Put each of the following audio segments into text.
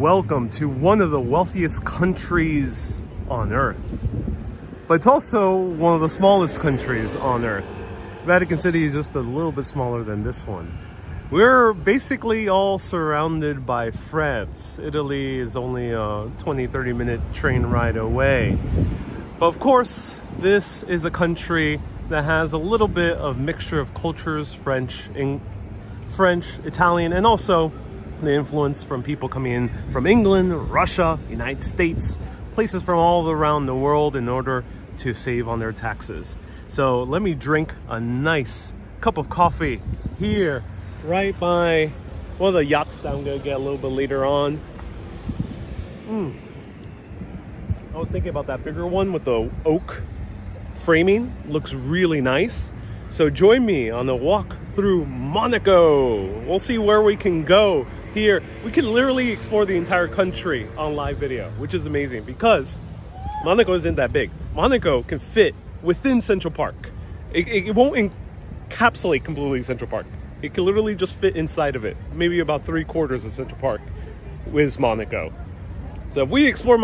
welcome to one of the wealthiest countries on earth. But it's also one of the smallest countries on earth. Vatican City is just a little bit smaller than this one. We're basically all surrounded by France. Italy is only a 20-30 minute train ride away. But of course, this is a country that has a little bit of mixture of cultures, French, Italian, and also the influence from people coming in from England, Russia, United States, places from all around the world in order to save on their taxes. So let me drink a nice cup of coffee here, right by one of the yachts that I'm gonna get a little bit later on. I was thinking about that bigger one with the oak framing. Looks really nice. So join me on a walk through Monaco. We'll see where we can go here. We can literally explore the entire country on live video, which is amazing because Monaco isn't that big. Monaco can fit within Central Park. It won't encapsulate completely Central Park. It can literally just fit inside of it. Maybe about 3/4 of Central Park is Monaco. So if we explore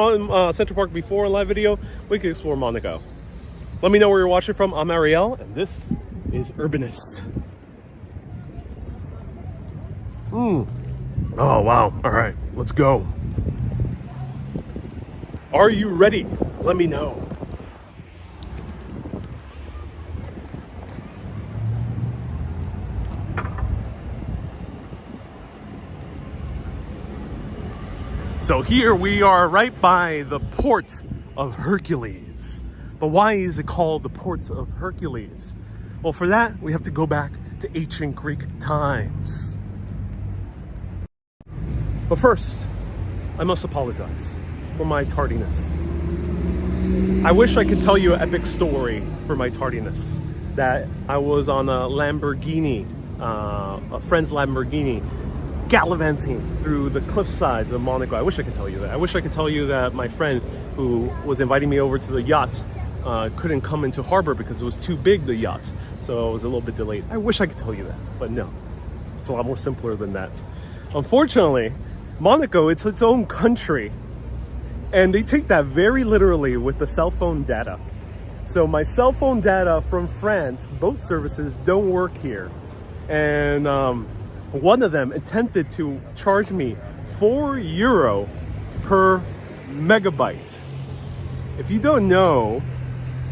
Central Park before a live video, we can explore Monaco. Let me know where you're watching from. I'm Ariel, and this is Urbanist. Oh, wow. All right, let's go. Are you ready? Let me know. So here we are right by the Port of Hercules. But why is it called the Port of Hercules? Well, for that, we have to go back to ancient Greek times. But first, I must apologize for my tardiness. I wish I could tell you an epic story for my tardiness. That I was on a Lamborghini, a friend's Lamborghini, gallivanting through the cliff sides of Monaco. I wish I could tell you that. I wish I could tell you that my friend who was inviting me over to the yacht couldn't come into harbor because it was too big, the yacht. So it was a little bit delayed. I wish I could tell you that, but no. It's a lot more simpler than that. Unfortunately, Monaco, it's its own country. And they take that very literally with the cell phone data. So my cell phone data from France, both services don't work here. And one of them attempted to charge me €4 per megabyte. If you don't know,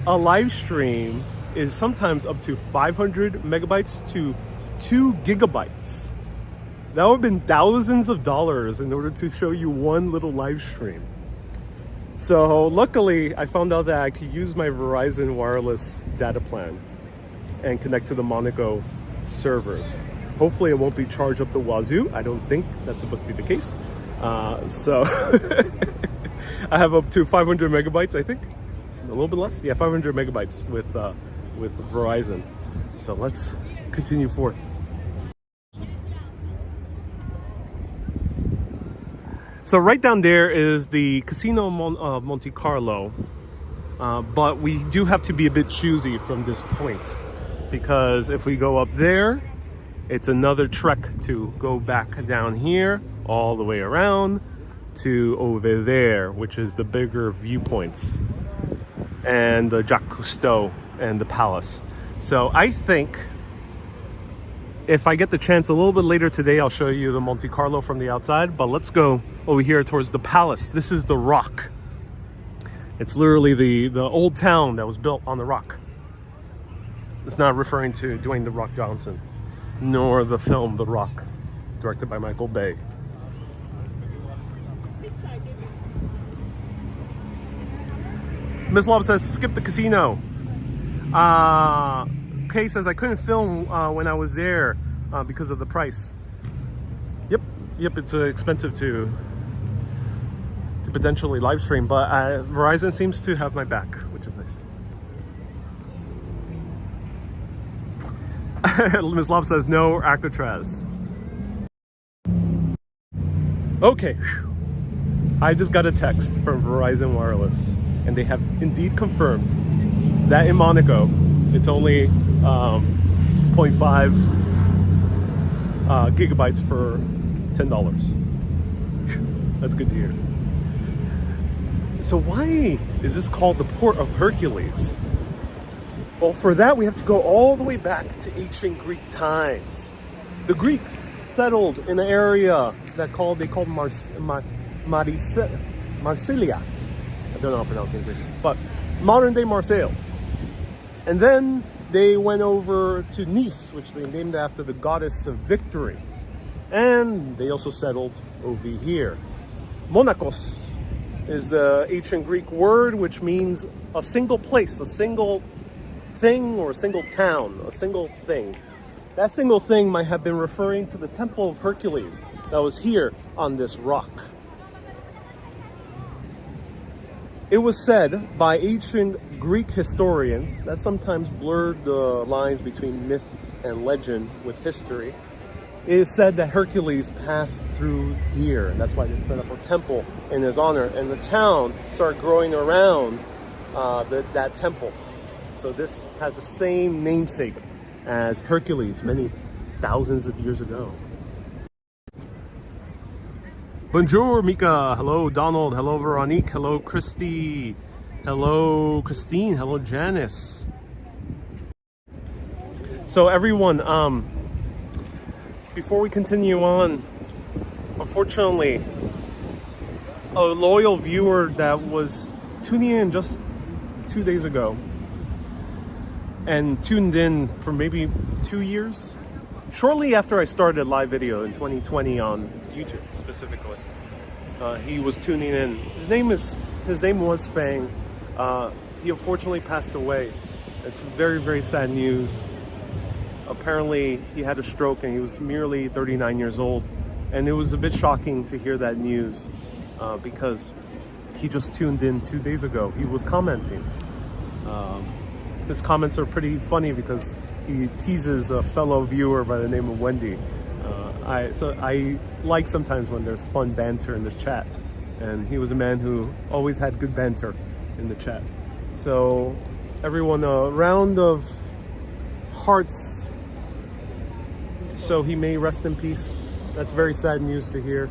a live stream is sometimes up to 500 megabytes to 2 gigabytes. That would have been thousands of dollars in order to show you one little live stream. So luckily, I found out that I could use my Verizon wireless data plan and connect to the Monaco servers. Hopefully it won't be charged up the wazoo. I don't think that's supposed to be the case. So I have up to 500 megabytes, I think. A little bit less? Yeah, 500 megabytes with Verizon. So let's continue forth. So right down there is the Casino Monte Carlo. But we do have to be a bit choosy from this point, because if we go up there, it's another trek to go back down here, all the way around to over there, which is the bigger viewpoints, and the Jacques Cousteau and the palace. So I think if I get the chance a little bit later today, I'll show you the Monte Carlo from the outside, but let's go over here towards the palace. This is the rock. It's literally the old town that was built on the rock. It's not referring to Dwayne "The Rock" Johnson, nor the film The Rock, directed by Michael Bay. Miss Love says, skip the casino. Kay says, I couldn't film when I was there because of the price. Yep, it's expensive to potentially live stream, but Verizon seems to have my back, which is nice. Ms. Love says no Alcatraz. Okay, I just got a text from Verizon Wireless, and they have indeed confirmed that in Monaco, it's only 0.5 gigabytes for $10. That's good to hear. So why is this called the Port of Hercules? Well, for that we have to go all the way back to ancient Greek times. The Greeks settled in the area they called Marsilia. I don't know how to pronounce it in Greek, but modern day Marseille. And then they went over to Nice, which they named after the goddess of victory. And they also settled over here. Monacos is the ancient Greek word, which means a single place, a single thing, or a single town, a single thing. That single thing might have been referring to the Temple of Hercules that was here on this rock. It was said by ancient Greek historians that sometimes blurred the lines between myth and legend with history. It is said that Hercules passed through here, and that's why they set up a temple in his honor. And the town started growing around that temple. So this has the same namesake as Hercules many thousands of years ago. Bonjour, Mika. Hello, Donald. Hello, Veronique. Hello, Christy. Hello, Christine. Hello, Janice. So everyone, before we continue on, unfortunately, a loyal viewer that was tuning in just 2 days ago and tuned in for maybe 2 years, shortly after I started live video in 2020 on YouTube specifically, he was tuning in. His name was Fang. He unfortunately passed away. It's very, very sad news. Apparently he had a stroke and he was merely 39 years old, and it was a bit shocking to hear that news because he just tuned in 2 days ago. He was commenting. His comments are pretty funny because he teases a fellow viewer by the name of Wendy. I like sometimes when there's fun banter in the chat, and he was a man who always had good banter in the chat. So everyone, a round of hearts so he may rest in peace. That's very sad news to hear.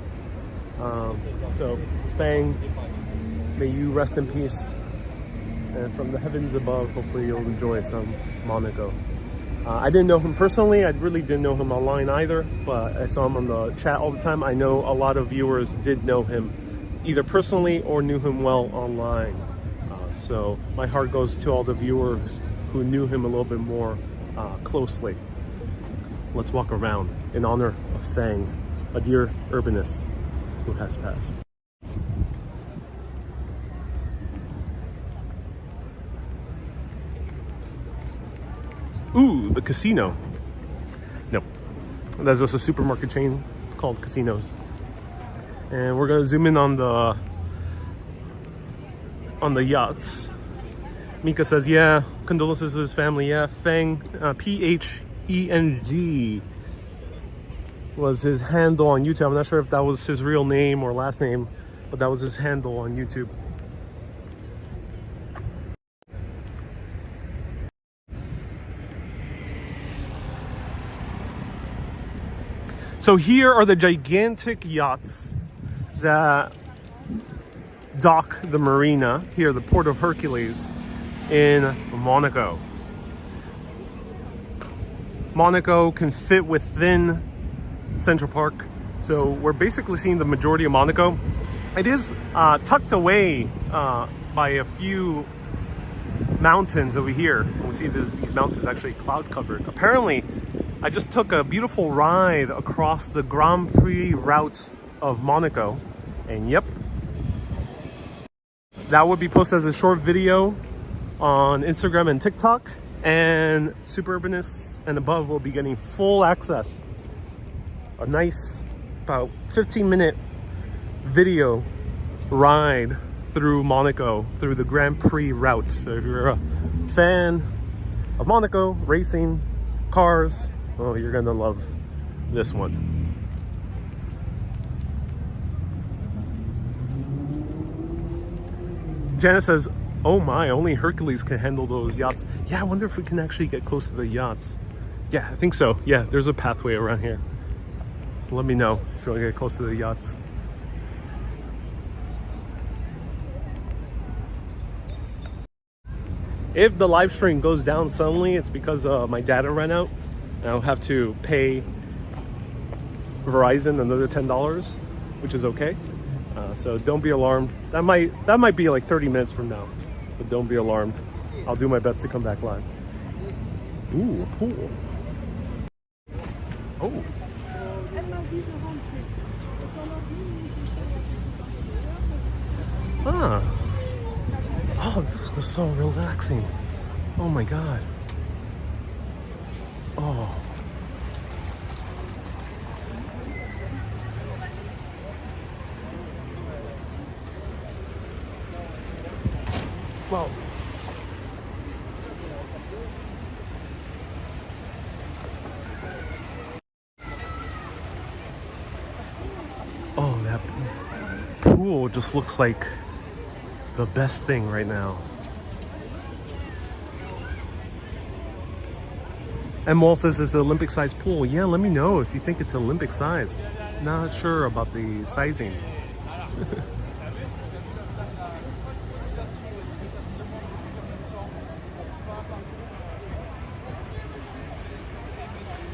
So Fang, may you rest in peace, and from the heavens above, hopefully you'll enjoy some Monaco. I didn't know him personally. I really didn't know him online either, but I saw him on the chat all the time. I know a lot of viewers did know him either personally or knew him well online. So my heart goes to all the viewers who knew him a little bit more closely. Let's walk around in honor of Fang, a dear urbanist who has passed. Ooh, the casino. No, that's just a supermarket chain called Casinos. And we're gonna zoom in on the yachts. Mika says, yeah, condolences to his family. Yeah, Fang, P-H-E-N-G was his handle on YouTube. I'm not sure if that was his real name or last name, but that was his handle on YouTube. So here are the gigantic yachts that dock the marina here, the Port of Hercules in Monaco. Monaco can fit within Central Park, so we're basically seeing the majority of Monaco. It is tucked away by a few mountains over here. We see these mountains actually cloud covered. Apparently, I just took a beautiful ride across the Grand Prix route of Monaco, and yep, that would be posted as a short video on Instagram and TikTok, and super urbanists and above will be getting full access. A nice, about 15-minute video ride through Monaco, through the Grand Prix route. So if you're a fan of Monaco, racing, cars, oh, you're gonna love this one. Janice says, oh my, only Hercules can handle those yachts. Yeah, I wonder if we can actually get close to the yachts. Yeah, I think so. Yeah, there's a pathway around here. So let me know if you want to get close to the yachts. If the live stream goes down suddenly, it's because my data ran out. And I'll have to pay Verizon another $10, which is okay. So don't be alarmed. That might be like 30 minutes from now, but don't be alarmed. I'll do my best to come back live. Ooh, a pool. Oh. Ah. Oh, this was so relaxing. Oh my God. Oh. Well. Oh, that pool just looks like the best thing right now. And Wall says it's an Olympic size pool. Yeah, let me know if you think it's Olympic size. Not sure about the sizing.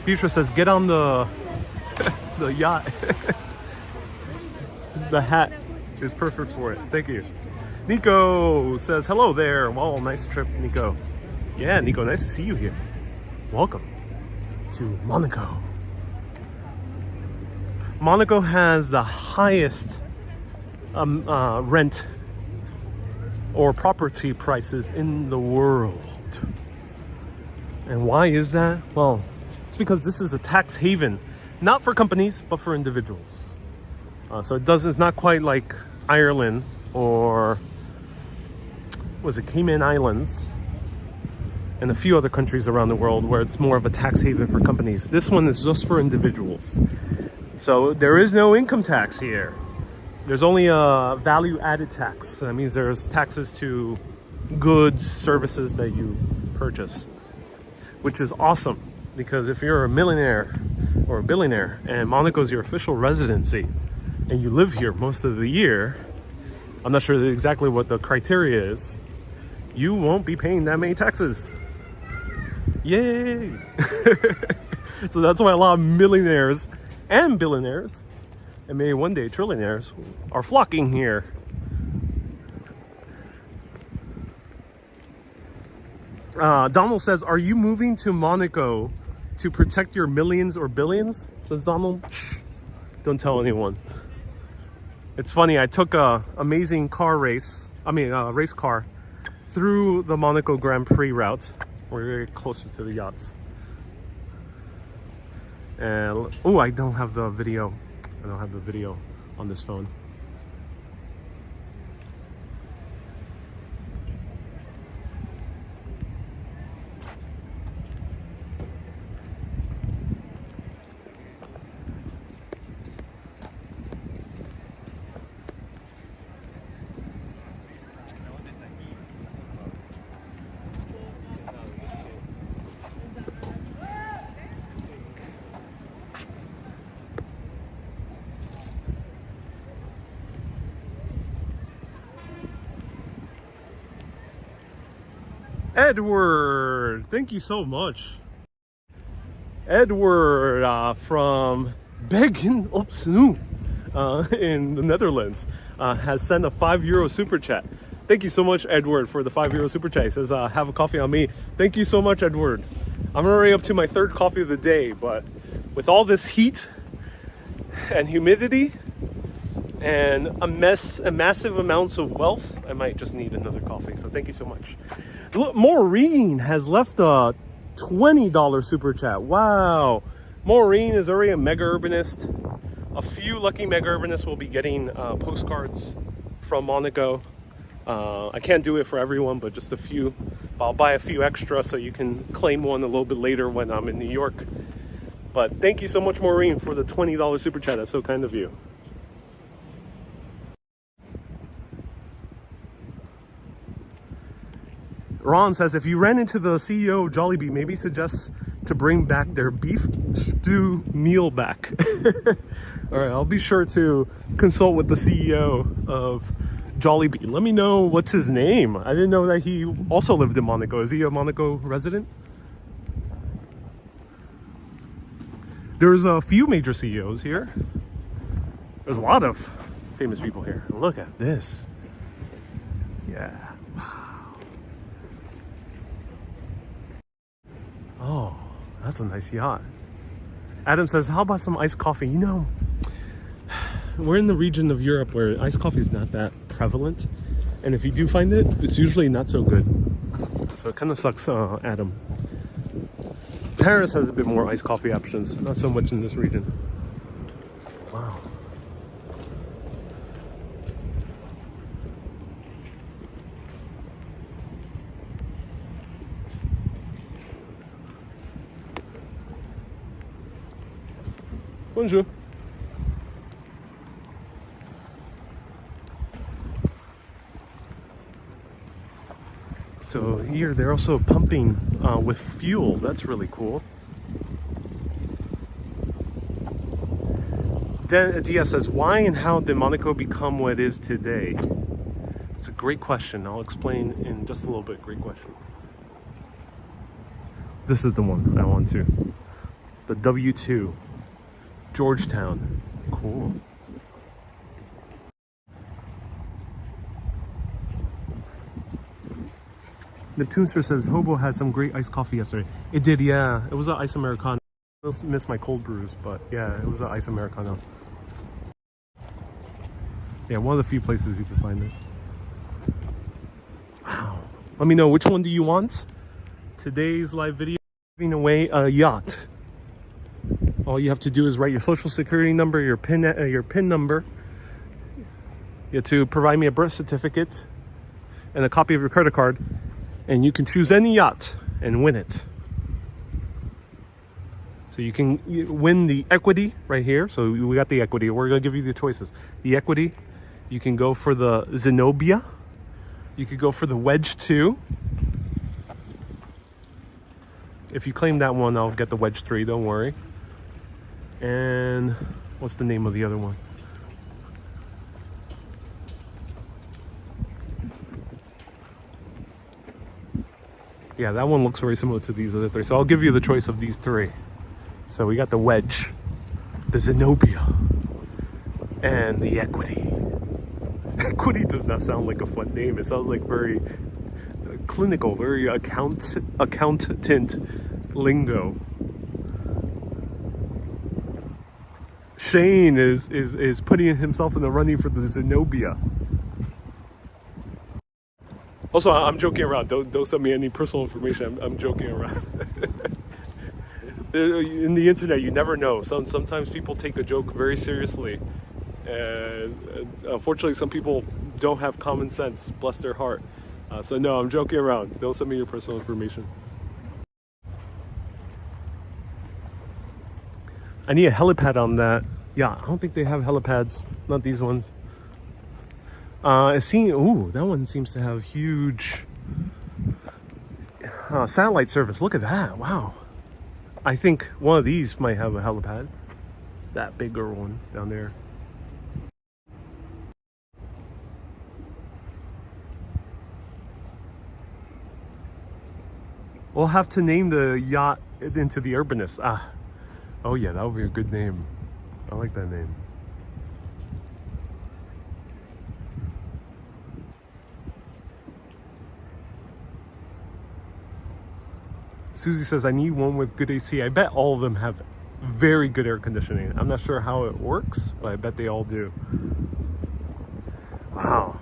Beatrice says, get on the the yacht. The hat is perfect for it. Thank you. Nico says, hello there. Wow, nice trip, Nico. Yeah, Nico, nice to see you here. Welcome to Monaco. Monaco has the highest rent or property prices in the world. And why is that? Well, it's because this is a tax haven, not for companies, but for individuals. So it's not quite like Ireland or was it Cayman Islands and a few other countries around the world where it's more of a tax haven for companies. This one is just for individuals. So there is no income tax here. There's only a value added tax. That means there's taxes to goods, services that you purchase, which is awesome because if you're a millionaire or a billionaire and Monaco is your official residency and you live here most of the year, I'm not sure exactly what the criteria is, you won't be paying that many taxes. Yay! So that's why a lot of millionaires and billionaires, and maybe one day trillionaires, are flocking here. Donald says, are you moving to Monaco to protect your millions or billions? Says Donald. Shh, don't tell anyone. It's funny, I took a amazing race car through the Monaco Grand Prix route. We're very closer to the yachts. And oh, I don't have the video. I don't have the video on this phone. Edward, thank you so much. Edward from Bergen op Zoom in the Netherlands has sent a €5 super chat. Thank you so much, Edward, for the €5 super chat. He says, have a coffee on me. Thank you so much, Edward. I'm already up to my third coffee of the day, but with all this heat and humidity and massive amounts of wealth, I might just need another coffee. So thank you so much. Look, Maureen has left a $20 super chat. Wow. Maureen is already a mega urbanist. A few lucky mega urbanists will be getting postcards from Monaco. I can't do it for everyone, but just a few. I'll buy a few extra so you can claim one a little bit later when I'm in New York. But thank you so much, Maureen, for the $20 super chat. That's so kind of you. Ron says, if you ran into the CEO of Jollibee, maybe suggest to bring back their beef stew meal back. All right, I'll be sure to consult with the CEO of Jollibee. Let me know what's his name. I didn't know that he also lived in Monaco. Is he a Monaco resident? There's a few major CEOs here. There's a lot of famous people here. Look at this. Yeah. Wow. Oh, that's a nice yacht. Adam says, how about some iced coffee? You know, we're in the region of Europe where iced coffee is not that prevalent. And if you do find it, it's usually not so good. So it kind of sucks, Adam. Paris has a bit more iced coffee options, not so much in this region. Wow. Bonjour. So here they're also pumping with fuel. That's really cool. Diaz says, why and how did Monaco become what it is today? It's a great question. I'll explain in just a little bit. Great question. This is the one I want to. The W2. Georgetown. Cool. Neptunester says, Hobo had some great iced coffee yesterday. It did, yeah. It was an ice Americano. I miss my cold brews, but yeah, it was an ice Americano. Yeah, one of the few places you can find it. Wow. Let me know, which one do you want? Today's live video, giving away a yacht. All you have to do is write your social security number, your PIN number. You have to provide me a birth certificate and a copy of your credit card. And you can choose any yacht and win it. So you can win the equity right here. So we got the equity. We're going to give you the choices. The equity, you can go for the Zenobia. You could go for the Wedge 2. If you claim that one, I'll get the Wedge 3. Don't worry. And what's the name of the other one? Yeah, that one looks very similar to these other three. So I'll give you the choice of these three. So we got the Wedge, the Zenobia, and the Equity. Equity does not sound like a fun name. It sounds like very clinical, very accountant lingo. Shane is putting himself in the running for the Zenobia. Also, I'm joking around. Don't send me any personal information. I'm joking around. In the internet, you never know. Sometimes people take a joke very seriously, and unfortunately, some people don't have common sense. Bless their heart. So no, I'm joking around. Don't send me your personal information. I need a helipad on that. Yeah, I don't think they have helipads. Not these ones. Ooh, that one seems to have huge satellite service. Look at that. Wow. I think one of these might have a helipad. That bigger one down there. We'll have to name the yacht into the Urbanist. Oh yeah, that would be a good name. I like that name. Susie says, I need one with good AC. I bet all of them have very good air conditioning. I'm not sure how it works, but I bet they all do. Wow.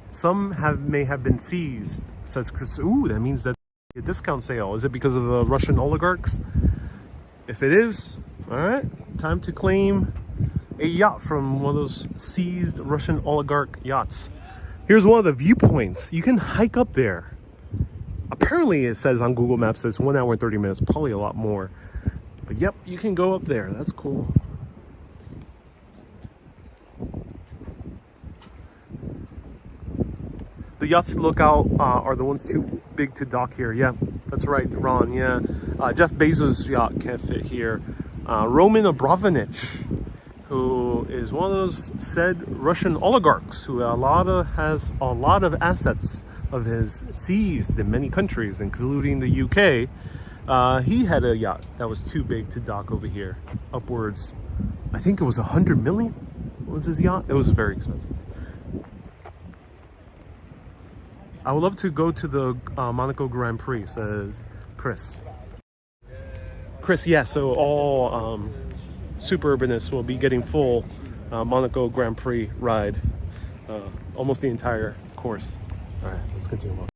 Some may have been seized, says Chris. Ooh, that means that a discount sale. Is it because of the Russian oligarchs? If it is, all right, time to claim a yacht from one of those seized Russian oligarch yachts. Here's one of the viewpoints. You can hike up there. Apparently it says on Google Maps it's 1 hour and 30 minutes, probably a lot more. But yep, you can go up there. That's cool. The yachts to look out are the ones too big to dock here. Yeah, that's right, Ron. Yeah, Jeff Bezos' yacht can't fit here. Roman Abramovich, who is one of those said Russian oligarchs who has a lot of assets of his seized in many countries, including the UK. He had a yacht that was too big to dock over here. Upwards, I think it was 100 million. What was his yacht? It was very expensive. I would love to go to the Monaco Grand Prix, says Chris. Chris, yeah, so all super urbanists will be getting full Monaco Grand Prix ride. Almost the entire course. All right, let's continue on.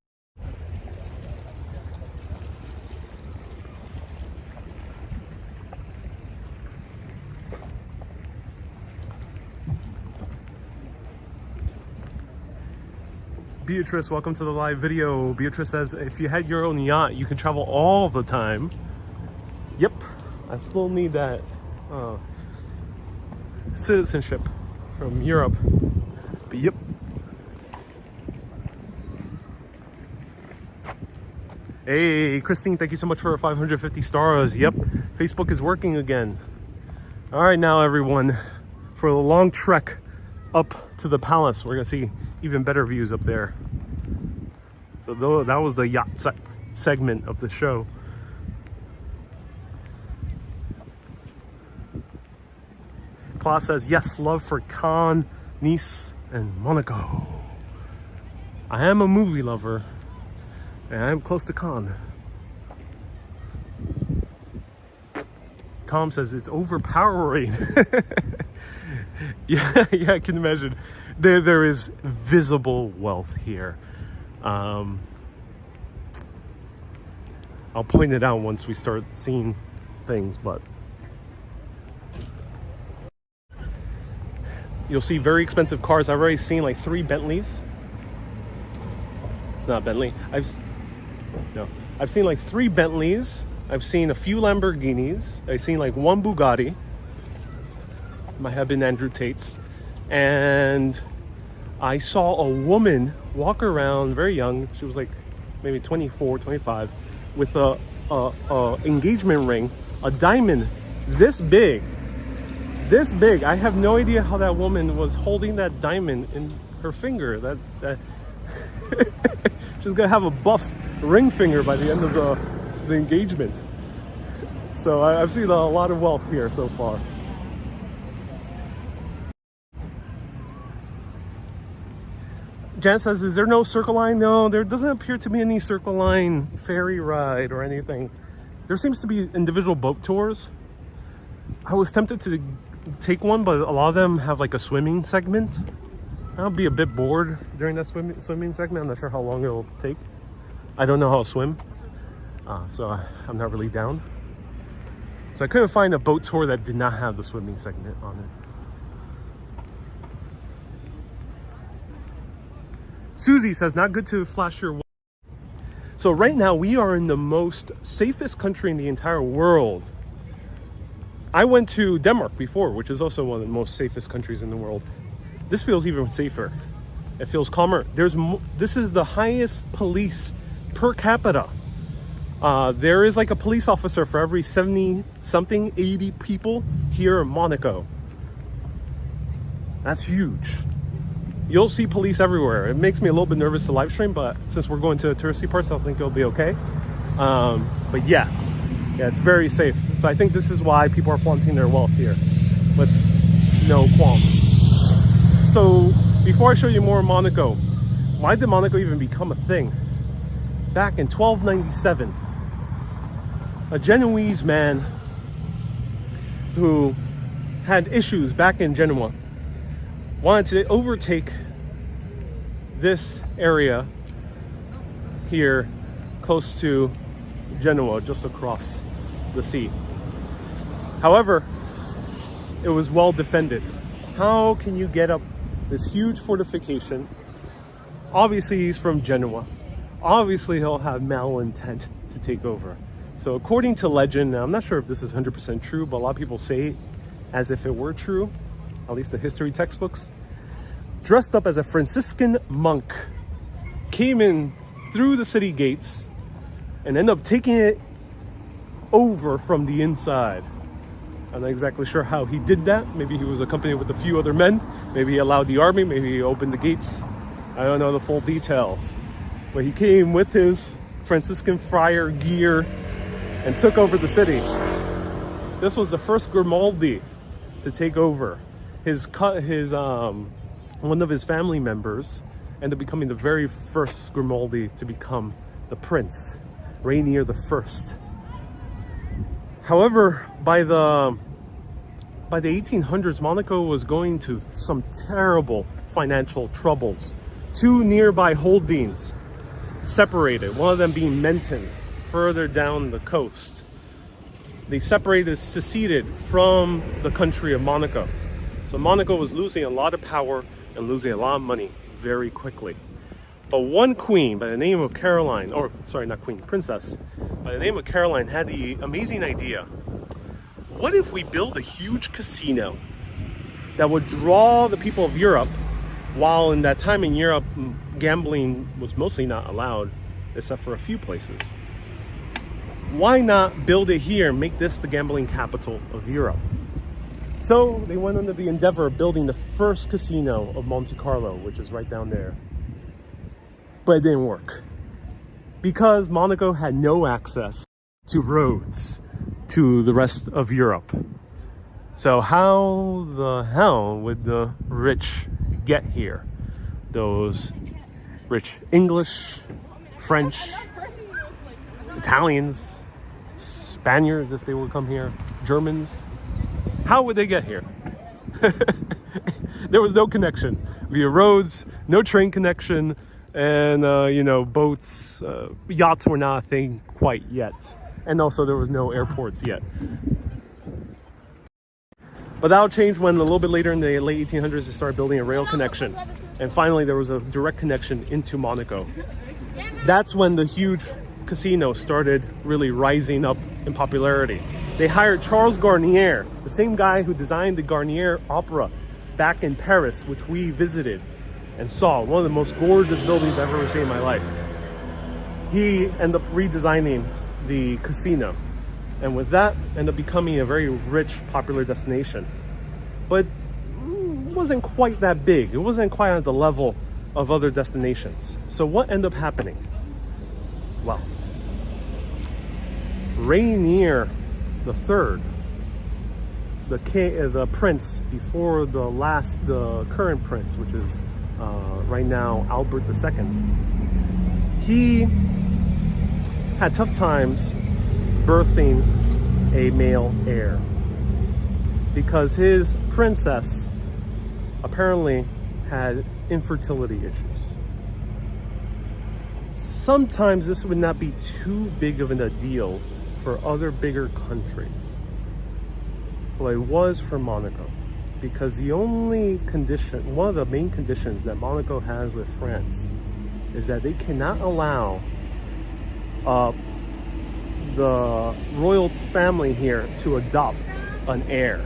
Beatrice, welcome to the live video. Beatrice says, if you had your own yacht, you can travel all the time. Yep, I still need that citizenship from Europe. But yep. Hey, Christine, thank you so much for 550 stars. Yep, Facebook is working again. All right, now everyone, for the long trek up to the palace, we're gonna see even better views up there. So that was the yacht segment of the show. Klaus says, yes, love for Cannes, Nice, and Monaco. I am a movie lover, and I am close to Cannes. Tom says, it's overpowering. Yeah, I can imagine. There is visible wealth here. I'll point it out once we start seeing things, but you'll see very expensive cars. I've already seen like 3 Bentleys. It's not Bentley. I've seen like 3 Bentleys. I've seen a few Lamborghinis. I've seen like 1 Bugatti. Might have been Andrew Tate's. And I saw a woman walk around, very young. She was like maybe 24, 25, with a engagement ring, a diamond this big. This big. I have no idea how that woman was holding that diamond in her finger. That she's gonna have a buff ring finger by the end of the engagement. So I've seen a lot of wealth here so far. Jan says, is there no Circle Line? No, there doesn't appear to be any Circle Line ferry ride or anything. There seems to be individual boat tours. I was tempted to take one, but a lot of them have like a swimming segment. I'll be a bit bored during that swimming segment. I'm not sure how long it'll take. I don't know how to swim, so I'm not really down. So I couldn't find a boat tour that did not have the swimming segment on it. Susie says, not good to flash your... So right now we are in the most safest country in the entire world. I went to Denmark before, which is also one of the most safest countries in the world. This feels even safer. It feels calmer. This is the highest police per capita. There is like a police officer for every 70 something, 80 people here in Monaco. That's huge. You'll see police everywhere. It makes me a little bit nervous to live stream, but since we're going to touristy parts, I think it'll be okay. But yeah, it's very safe. So I think this is why people are flaunting their wealth here with no qualms. So before I show you more of Monaco, why did Monaco even become a thing? Back in 1297, a Genoese man who had issues back in Genoa wanted to overtake this area here close to Genoa, just across the sea. However, it was well defended. How can you get up this huge fortification? Obviously he's from Genoa. Obviously he'll have malintent to take over. So according to legend, now I'm not sure if this is 100% true, but a lot of people say it as if it were true, at least the history textbooks, dressed up as a Franciscan monk, came in through the city gates and ended up taking it over from the inside. I'm not exactly sure how he did that. Maybe he was accompanied with a few other men. Maybe he allowed the army. Maybe he opened the gates. I don't know the full details. But he came with his Franciscan friar gear and took over the city. This was the first Grimaldi to take over. One of his family members ended up becoming the very first Grimaldi to become the prince, Rainier the First. However, by the 1800s, Monaco was going to some terrible financial troubles. Two nearby holdings separated, one of them being Menton, further down the coast. They separated, seceded from the country of Monaco. So Monaco was losing a lot of power and losing a lot of money very quickly. But one queen by the name of Caroline, or sorry, not queen, princess, by the name of Caroline had the amazing idea. What if we build a huge casino that would draw the people of Europe, while in that time in Europe, gambling was mostly not allowed, except for a few places. Why not build it here and make this the gambling capital of Europe? So they went under the endeavor of building the first casino of Monte Carlo, which is right down there. But it didn't work because Monaco had no access to roads to the rest of Europe. So how the hell would the rich get here? Those rich English, French, Italians, Spaniards, if they would come here, Germans. How would they get here? There was no connection via roads, no train connection, and boats, yachts were not a thing quite yet. And also there was no airports yet. But that'll change when a little bit later in the late 1800s they started building a rail connection. And finally there was a direct connection into Monaco. That's when the huge casino started really rising up in popularity. They hired Charles Garnier, the same guy who designed the Garnier Opera back in Paris, which we visited and saw. One of the most gorgeous buildings I've ever seen in my life. He ended up redesigning the casino, and with that ended up becoming a very rich, popular destination. But it wasn't quite that big. It wasn't quite at the level of other destinations. So what ended up happening? Well, Rainier the Third, the prince before the current prince, which is right now Albert II, he had tough times birthing a male heir because his princess apparently had infertility issues. Sometimes this would not be too big of a deal for other bigger countries, but it was for Monaco, because the only condition, one of the main conditions that Monaco has with France is that they cannot allow the royal family here to adopt an heir.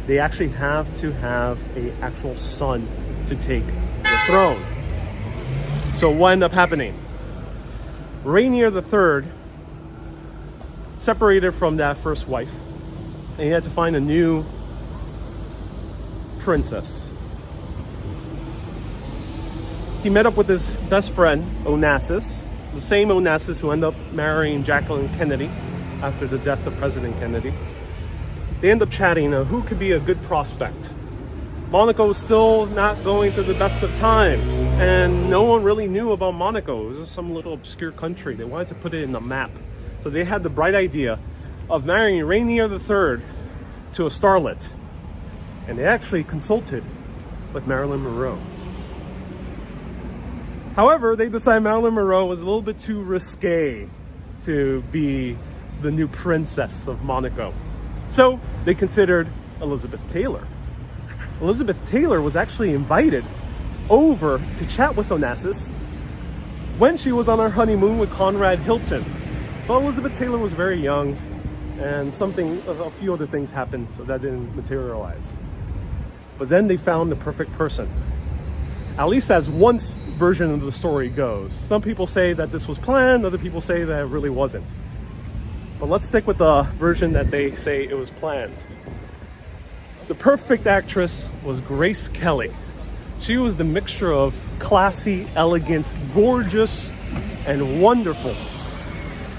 They actually have to have an actual son to take the throne. So what ended up happening? Rainier III separated from that first wife, and he had to find a new princess. He met up with his best friend, Onassis, the same Onassis who ended up marrying Jacqueline Kennedy after the death of President Kennedy. They end up chatting who could be a good prospect. Monaco was still not going through the best of times, and no one really knew about Monaco. It was just some little obscure country. They wanted to put it in the map. So they had the bright idea of marrying Rainier III to a starlet. And they actually consulted with Marilyn Monroe. However, they decided Marilyn Monroe was a little bit too risque to be the new princess of Monaco. So they considered Elizabeth Taylor. Elizabeth Taylor was actually invited over to chat with Onassis when she was on her honeymoon with Conrad Hilton. But Elizabeth Taylor was very young, and a few other things happened, so that didn't materialize. But then they found the perfect person. At least as one version of the story goes. Some people say that this was planned, other people say that it really wasn't. But let's stick with the version that they say it was planned. The perfect actress was Grace Kelly. She was the mixture of classy, elegant, gorgeous, and wonderful.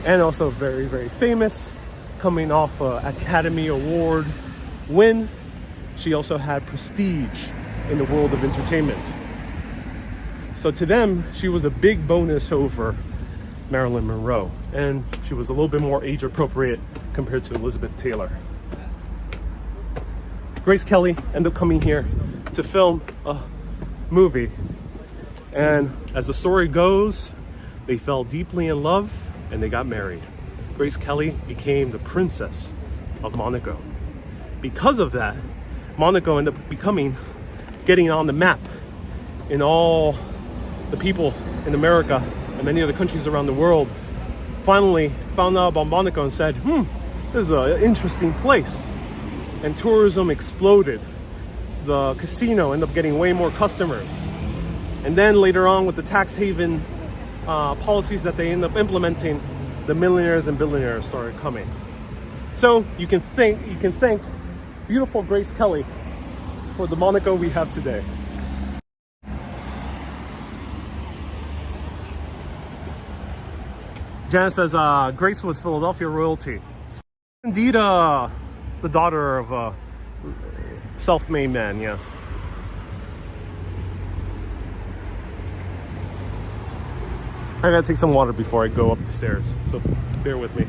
And also very, very famous, coming off an Academy Award win. She also had prestige in the world of entertainment. So to them, she was a big bonus over Marilyn Monroe. And she was a little bit more age appropriate compared to Elizabeth Taylor. Grace Kelly ended up coming here to film a movie. And as the story goes, they fell deeply in love and they got married. Grace Kelly became the Princess of Monaco. Because of that, Monaco ended up getting on the map in all the people in America and many other countries around the world finally found out about Monaco and said, this is an interesting place. And tourism exploded. The casino ended up getting way more customers. And then later on with the tax haven policies that they ended up implementing, the millionaires and billionaires started coming. So you can thank beautiful Grace Kelly for the Monaco we have today. Janet says Grace was Philadelphia royalty. Indeed, the daughter of a self-made man, yes. I gotta take some water before I go up the stairs, so bear with me.